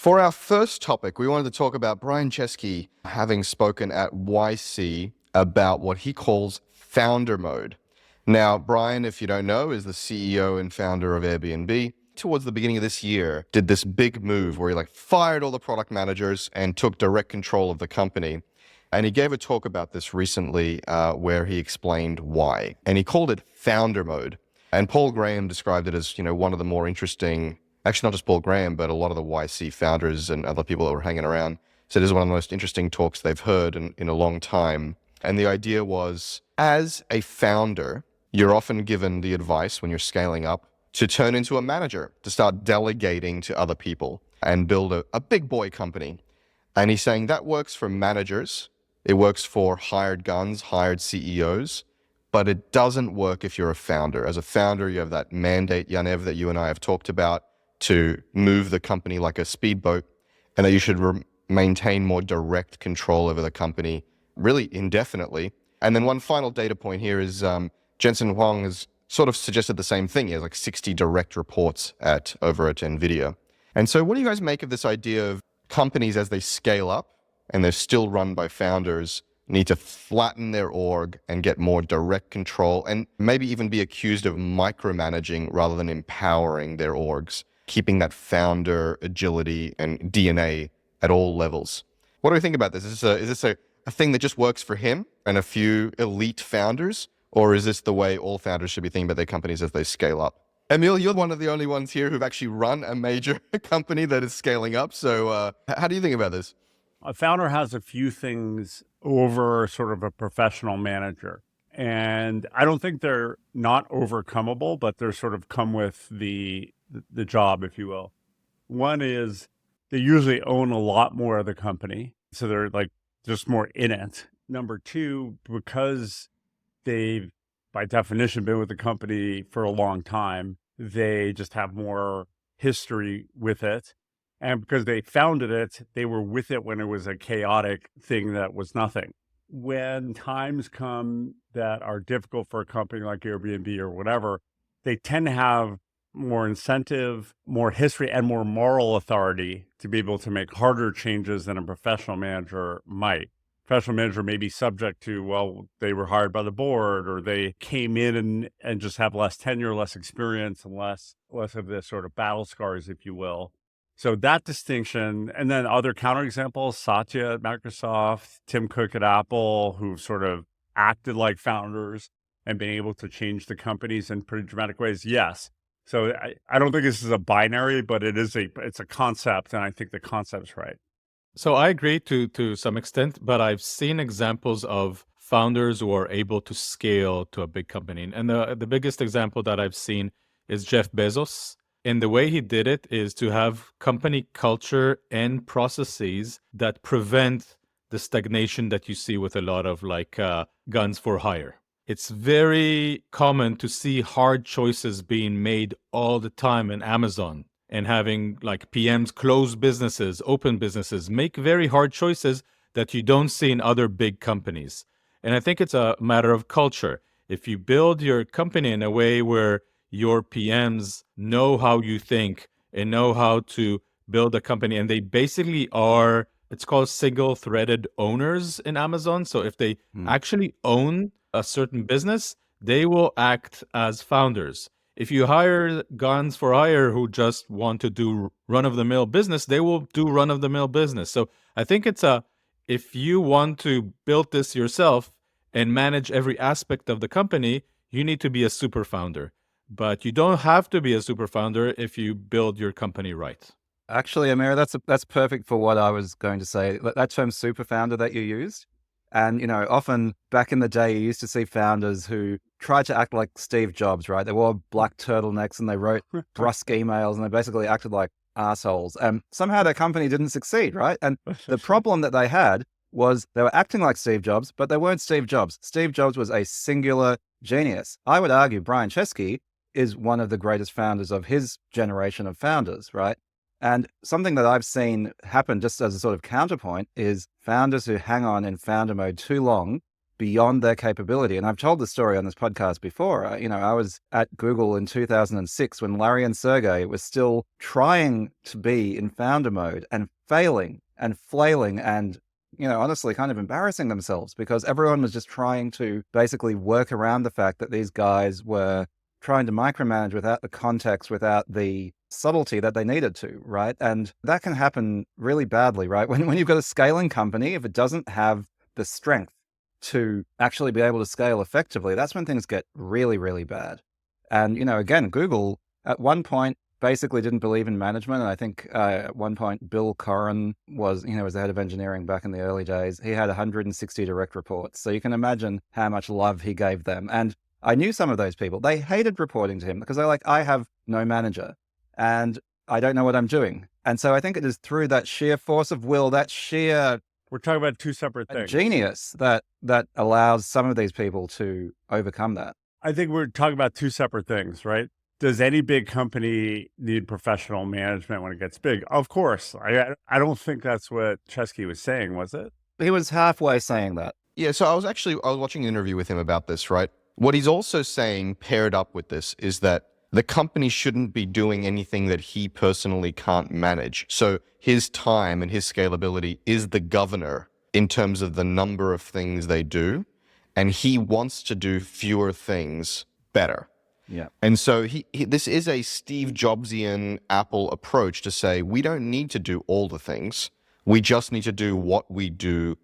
For our first topic, we wanted to talk about Brian Chesky having spoken at YC about what he calls founder mode. Now, Brian, if you don't know, is the CEO and founder of Airbnb. Towards the beginning of this year, did this big move where he fired all the product managers and took direct control of the company. And he gave a talk about this recently where he explained why. And he called it founder mode. And Paul Graham described it as, one of the more interesting, actually not just Paul Graham, but a lot of the YC founders and other people that were hanging around said it is one of the most interesting talks they've heard in a long time. And the idea was, as a founder, you're often given the advice when you're scaling up to turn into a manager, to start delegating to other people and build a big boy company. And he's saying that works for managers. It works for hired guns, hired CEOs, but it doesn't work if you're a founder. As a founder, you have that mandate, Yanev, that you and I have talked about to move the company like a speedboat, and that you should maintain more direct control over the company really indefinitely. And then one final data point here is Jensen Huang has sort of suggested the same thing. He has 60 direct reports over at NVIDIA. And so what do you guys make of this idea of companies as they scale up and they're still run by founders need to flatten their org and get more direct control and maybe even be accused of micromanaging rather than empowering their orgs, keeping that founder agility and DNA at all levels? What do we think about this? Is this a thing that just works for him and a few elite founders? Or is this the way all founders should be thinking about their companies as they scale up? Emil, you're one of the only ones here who've actually run a major company that is scaling up. So how do you think about this? A founder has a few things over sort of a professional manager. And I don't think they're not overcomable, but they're sort of come with the job, if you will. One is they usually own a lot more of the company. So they're just more in it. Number two, because they've, by definition, been with the company for a long time, they just have more history with it. And because they founded it, they were with it when it was a chaotic thing that was nothing. When times come that are difficult for a company like Airbnb or whatever, they tend to have more incentive, more history, and more moral authority to be able to make harder changes than a professional manager might. Professional manager may be subject to, well, they were hired by the board, or they came in and just have less tenure, less experience, and less of this sort of battle scars, if you will. So that distinction, and then other counterexamples, Satya at Microsoft, Tim Cook at Apple, who've sort of acted like founders and been able to change the companies in pretty dramatic ways. Yes. So I don't think this is a binary, but it's a concept, and I think the concept's right. So I agree to some extent, but I've seen examples of founders who are able to scale to a big company. And the biggest example that I've seen is Jeff Bezos. And the way he did it is to have company culture and processes that prevent the stagnation that you see with a lot of guns for hire. It's very common to see hard choices being made all the time in Amazon, and having PMs close businesses, open businesses, make very hard choices that you don't see in other big companies. And I think it's a matter of culture. If you build your company in a way where your PMs know how you think and know how to build a company, and they basically are, it's called single-threaded owners in Amazon. So if they actually own a certain business, they will act as founders. If you hire guns for hire who just want to do run-of-the-mill business, they will do run-of-the-mill business. So I think if you want to build this yourself and manage every aspect of the company, you need to be a super founder. But you don't have to be a super founder if you build your company right. Actually, Amira, that's perfect for what I was going to say. That term super founder that you used. And, often back in the day, you used to see founders who tried to act like Steve Jobs, right? They wore black turtlenecks and they wrote brusque emails and they basically acted like assholes. And somehow their company didn't succeed, right? And the problem that they had was they were acting like Steve Jobs, but they weren't Steve Jobs. Steve Jobs was a singular genius. I would argue Brian Chesky is one of the greatest founders of his generation of founders, right? And something that I've seen happen just as a sort of counterpoint is founders who hang on in founder mode too long beyond their capability. And I've told the story on this podcast before. I was at Google in 2006 when Larry and Sergey were still trying to be in founder mode and failing and flailing and, honestly kind of embarrassing themselves because everyone was just trying to basically work around the fact that these guys were trying to micromanage without the context, without the subtlety that they needed to, right? And that can happen really badly, right? When you've got a scaling company, if it doesn't have the strength to actually be able to scale effectively, that's when things get really, really bad. And, again, Google at one point basically didn't believe in management. And I think at one point, Bill Corrin was the head of engineering back in the early days. He had 160 direct reports. So you can imagine how much love he gave them. And I knew some of those people. They hated reporting to him because they're like, I have no manager and I don't know what I'm doing. And so I think it is through that sheer force of will, that sheer We're talking about two separate things. genius that allows some of these people to overcome that. I think we're talking about two separate things, right? Does any big company need professional management when it gets big? Of course. I don't think that's what Chesky was saying, was it? He was halfway saying that. Yeah, so I was watching an interview with him about this, right? What he's also saying paired up with this is that the company shouldn't be doing anything that he personally can't manage. So his time and his scalability is the governor in terms of the number of things they do. And he wants to do fewer things better. Yeah. And so this is a Steve Jobsian Apple approach to say, we don't need to do all the things. We just need to do what we do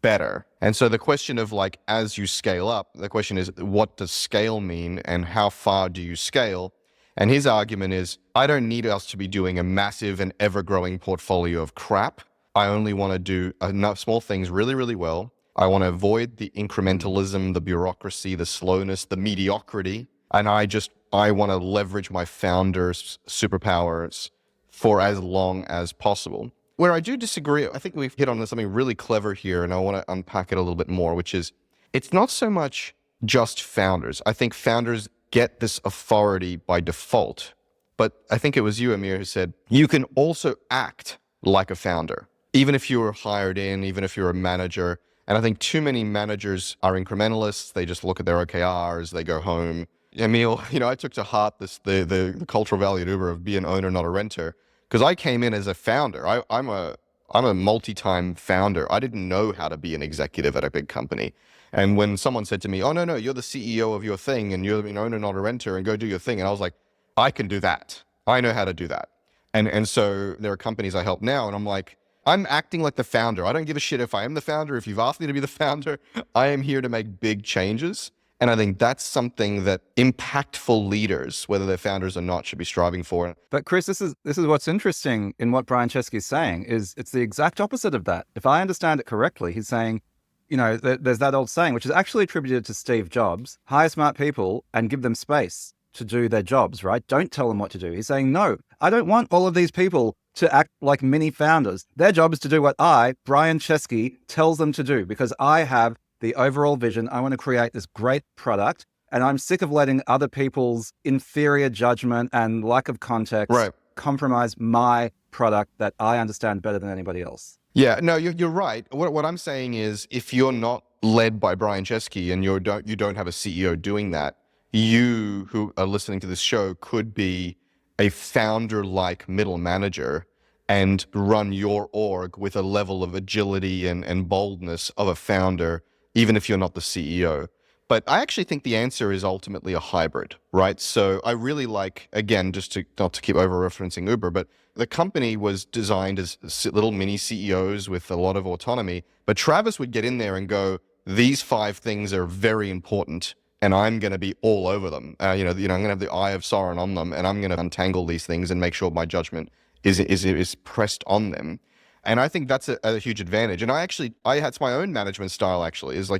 better. And so the question of as you scale up, the question is, what does scale mean and how far do you scale? And his argument is, I don't need us to be doing a massive and ever-growing portfolio of crap. I only want to do enough small things really, really well. I want to avoid the incrementalism, the bureaucracy, the slowness, the mediocrity. And I want to leverage my founders' superpowers for as long as possible. Where I do disagree, I think we've hit on something really clever here, and I want to unpack it a little bit more, which is it's not so much just founders. I think founders get this authority by default. But I think it was you, Amir, who said you can also act like a founder, even if you were hired in, even if you're a manager. And I think too many managers are incrementalists. They just look at their OKRs, they go home. Emil, I took to heart the cultural value at Uber of be an owner, not a renter. Because I came in as a founder. I'm a multi-time founder. I didn't know how to be an executive at a big company. And when someone said to me, oh, no, you're the CEO of your thing and you're an owner, not a renter, and go do your thing. And I was like, I can do that. I know how to do that. And so there are companies I help now, and I'm like, I'm acting like the founder. I don't give a shit if I am the founder. If you've asked me to be the founder, I am here to make big changes. And I think that's something that impactful leaders, whether they're founders or not, should be striving for. But Chris, this is what's interesting in what Brian Chesky is saying is it's the exact opposite of that. If I understand it correctly, he's saying, there's that old saying, which is actually attributed to Steve Jobs, hire smart people and give them space to do their jobs, right? Don't tell them what to do. He's saying, no, I don't want all of these people to act like mini founders. Their job is to do what Brian Chesky, tells them to do because I have the overall vision. I want to create this great product, and I'm sick of letting other people's inferior judgment and lack of context compromise my product that I understand better than anybody else. Yeah, no, you're right. What I'm saying is, if you're not led by Brian Chesky and you don't have a CEO doing that, you who are listening to this show could be a founder-like middle manager and run your org with a level of agility and boldness of a founder, even if you're not the CEO. But I actually think the answer is ultimately a hybrid, right? So I really like, again, not to keep over-referencing Uber, but the company was designed as little mini CEOs with a lot of autonomy. But Travis would get in there and go, these 5 things are very important, and I'm going to be all over them. I'm going to have the eye of Sauron on them, and I'm going to untangle these things and make sure my judgment is pressed on them. And I think that's a huge advantage. And that's my own management style, actually, is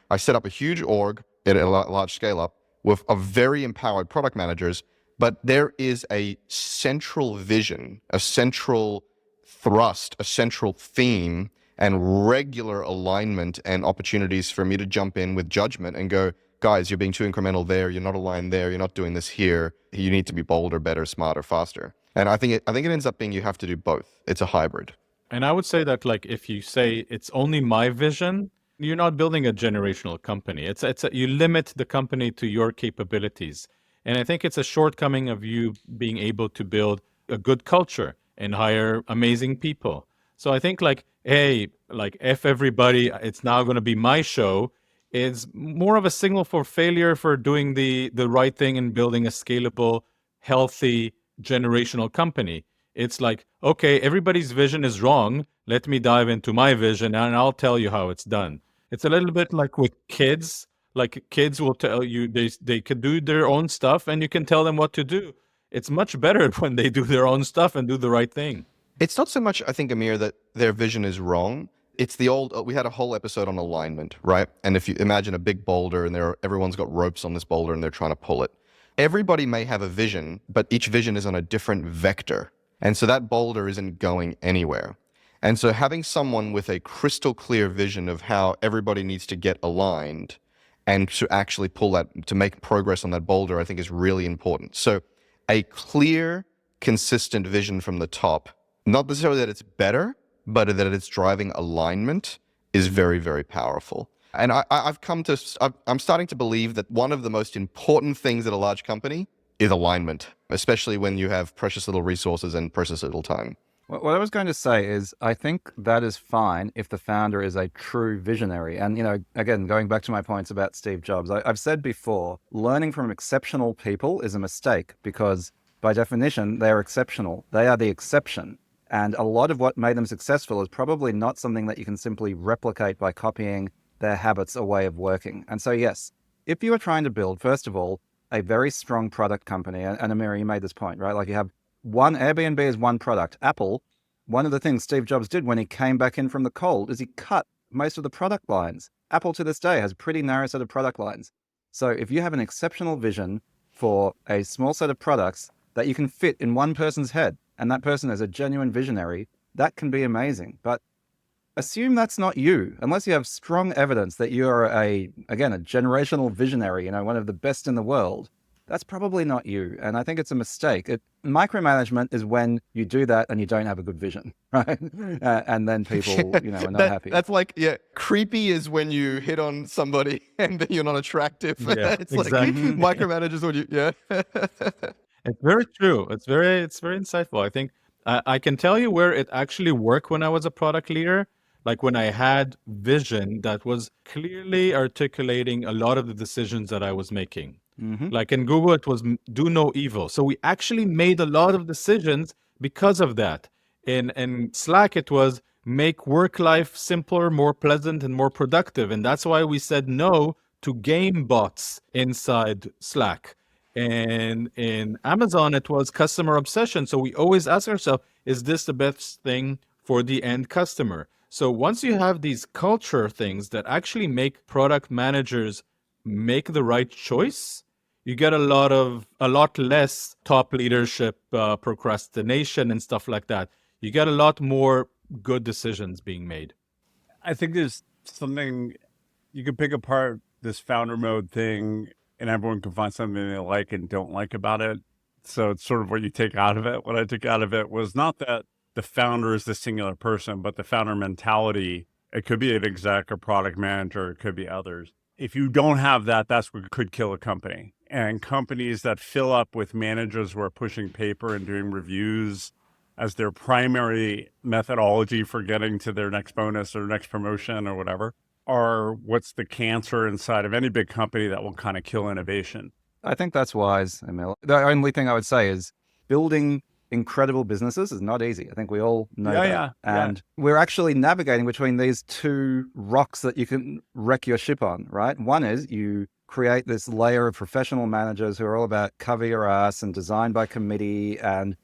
I set up a huge org at a large scale up with a very empowered product managers, but there is a central vision, a central thrust, a central theme, and regular alignment and opportunities for me to jump in with judgment and go, guys, you're being too incremental there. You're not aligned there. You're not doing this here. You need to be bolder, better, smarter, faster. And I think it ends up being you have to do both. It's a hybrid. And I would say that if you say it's only my vision, You're not building a generational company. You limit the company to your capabilities. And I think it's a shortcoming of you being able to build a good culture and hire amazing people. So I think like, hey, like F everybody, it's now going to be my show is more of a signal for failure for doing the right thing and building a scalable, healthy, generational company. It's like, okay, everybody's vision is wrong. Let me dive into my vision and I'll tell you how it's done. It's a little bit like with kids. Like kids will tell you they could do their own stuff and you can tell them what to do. It's much better when they do their own stuff and do the right thing. It's not so much, I think, Amir, that their vision is wrong. It's the old, we had a whole episode on alignment, right? And if you imagine a big boulder and everyone's got ropes on this boulder and they're trying to pull it. Everybody may have a vision, but each vision is on a different vector. And so that boulder isn't going anywhere. And so having someone with a crystal clear vision of how everybody needs to get aligned and to actually pull that, to make progress on that boulder, I think is really important. So a clear, consistent vision from the top, not necessarily that it's better, but that it's driving alignment is very, very powerful. And I'm starting to believe that one of the most important things at a large company is alignment, especially when you have precious little resources and precious little time. What I was going to say is, I think that is fine if the founder is a true visionary. And, again, going back to my points about Steve Jobs, I've said before, learning from exceptional people is a mistake because by definition, they're exceptional. They are the exception. And a lot of what made them successful is probably not something that you can simply replicate by copying their habits or way of working. And so, yes, if you are trying to build, first of all, a very strong product company, and Amir, you made this point, right? Like you have Airbnb is one product. Apple, one of the things Steve Jobs did when he came back in from the cold is he cut most of the product lines. Apple to this day has a pretty narrow set of product lines. So if you have an exceptional vision for a small set of products that you can fit in one person's head, and that person is a genuine visionary, that can be amazing. But assume that's not you, unless you have strong evidence that you're a generational visionary, one of the best in the world. That's probably not you. And I think it's a mistake. Micromanagement is when you do that and you don't have a good vision, right? And then people, are not happy. That's like, creepy is when you hit on somebody and then you're not attractive. Yeah, it's exactly. like micromanagers when you, It's very true. It's very insightful. I think I can tell you where it actually worked when I was a product leader. Like when I had vision that was clearly articulating a lot of the decisions that I was making. Mm-hmm. Like in Google, it was do no evil. So we actually made a lot of decisions because of that. In Slack, it was make work life simpler, more pleasant, and more productive. And that's why we said no to game bots inside Slack. And in Amazon, it was customer obsession. So we always ask ourselves, is this the best thing for the end customer? So once you have these culture things that actually make product managers make the right choice, you get a lot less top leadership procrastination and stuff like that. You get a lot more good decisions being made. I think there's something you can pick apart this founder mode thing and everyone can find something they like and don't like about it. So it's sort of what you take out of it. What I took out of it was not that the founder is the singular person, but the founder mentality. It could be an exec or product manager. It could be others. If you don't have that, that's what could kill a company. And companies that fill up with managers who are pushing paper and doing reviews as their primary methodology for getting to their next bonus or next promotion or whatever are what's the cancer inside of any big company that will kind of kill innovation. I think that's wise, Emil. The only thing I would say is building incredible businesses is not easy. I think we all know that. And we're actually navigating between these two rocks that you can wreck your ship on, right? One is you create this layer of professional managers who are all about cover your ass and design by committee and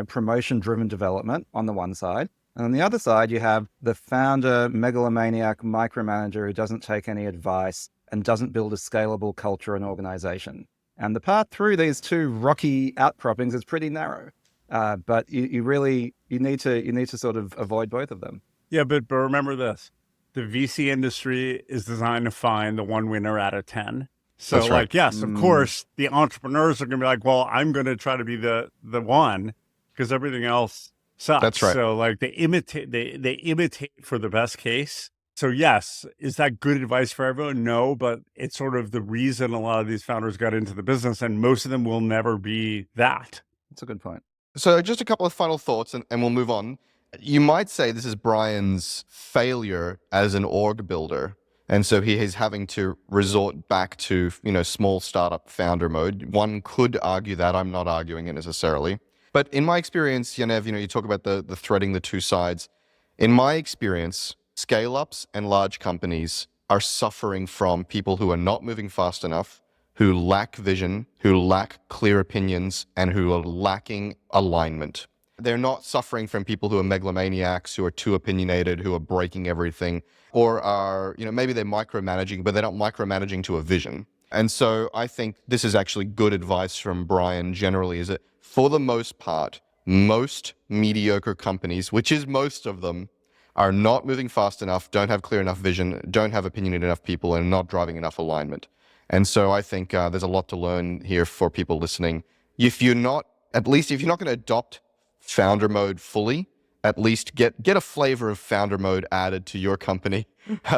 promotion-driven development on the one side. And on the other side, you have the founder, megalomaniac micromanager who doesn't take any advice and doesn't build a scalable culture and organization. And the path through these two rocky outcroppings is pretty narrow. But you need to sort of avoid both of them. Yeah, but remember this. The VC industry is designed to find the one winner out of 10. So That's right. Yes, of course, the entrepreneurs are going to be like, well, I'm going to try to be the one because everything else sucks. That's right. So they imitate for the best case. So yes, is that good advice for everyone? No, but it's sort of the reason a lot of these founders got into the business, and most of them will never be that. That's a good point. So just a couple of final thoughts and we'll move on. You might say this is Brian's failure as an org builder. And so he is having to resort back to, small startup founder mode. One could argue that. I'm not arguing it necessarily. But in my experience, Yanev, you talk about the threading the two sides. In my experience, scale-ups and large companies are suffering from people who are not moving fast enough, who lack vision, who lack clear opinions, and who are lacking alignment. They're not suffering from people who are megalomaniacs, who are too opinionated, who are breaking everything, or are, maybe they're micromanaging, but they're not micromanaging to a vision. And so I think this is actually good advice from Brian generally, is that for the most part, most mediocre companies, which is most of them, are not moving fast enough, don't have clear enough vision, don't have opinionated enough people, and not driving enough alignment. And so I think there's a lot to learn here for people listening. If you're not going to adopt founder mode fully, at least get a flavor of founder mode added to your company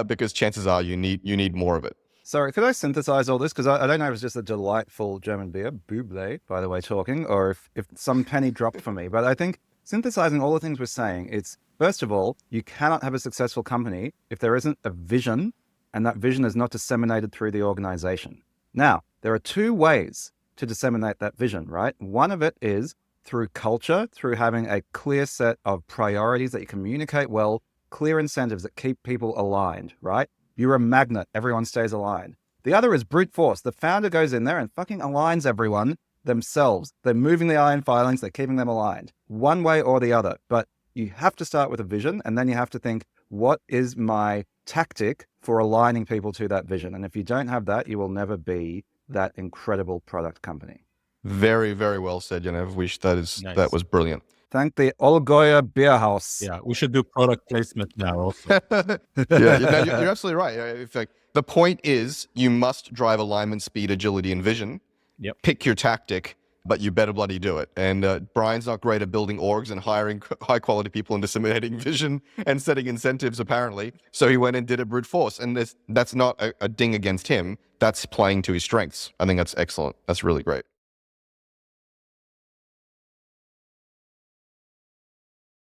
because chances are you need more of it. Sorry, could I synthesize all this? Because I don't know if it's just a delightful German beer, Buble, by the way, talking, or if some penny dropped for me. But I think synthesizing all the things we're saying, it's, first of all, you cannot have a successful company if there isn't a vision, and that vision is not disseminated through the organization. Now, there are two ways to disseminate that vision, right? One of it is through culture, through having a clear set of priorities that you communicate well, clear incentives that keep people aligned, right? You're a magnet, everyone stays aligned. The other is brute force. The founder goes in there and fucking aligns everyone themselves. They're moving the iron filings, they're keeping them aligned, one way or the other. But you have to start with a vision, and then you have to think, what is my tactic for aligning people to that vision? And if you don't have that, you will never be that incredible product company. Very, very well said, Yanev. Nice. That was brilliant. Thank the Olgoya Beer House. Yeah, we should do product placement now also. You're absolutely right. The point is, you must drive alignment, speed, agility, and vision. Yep. Pick your tactic, but you better bloody do it. And Brian's not great at building orgs and hiring high-quality people and disseminating vision and setting incentives, apparently. So he went and did it brute force. And that's not a ding against him. That's playing to his strengths. I think that's excellent. That's really great.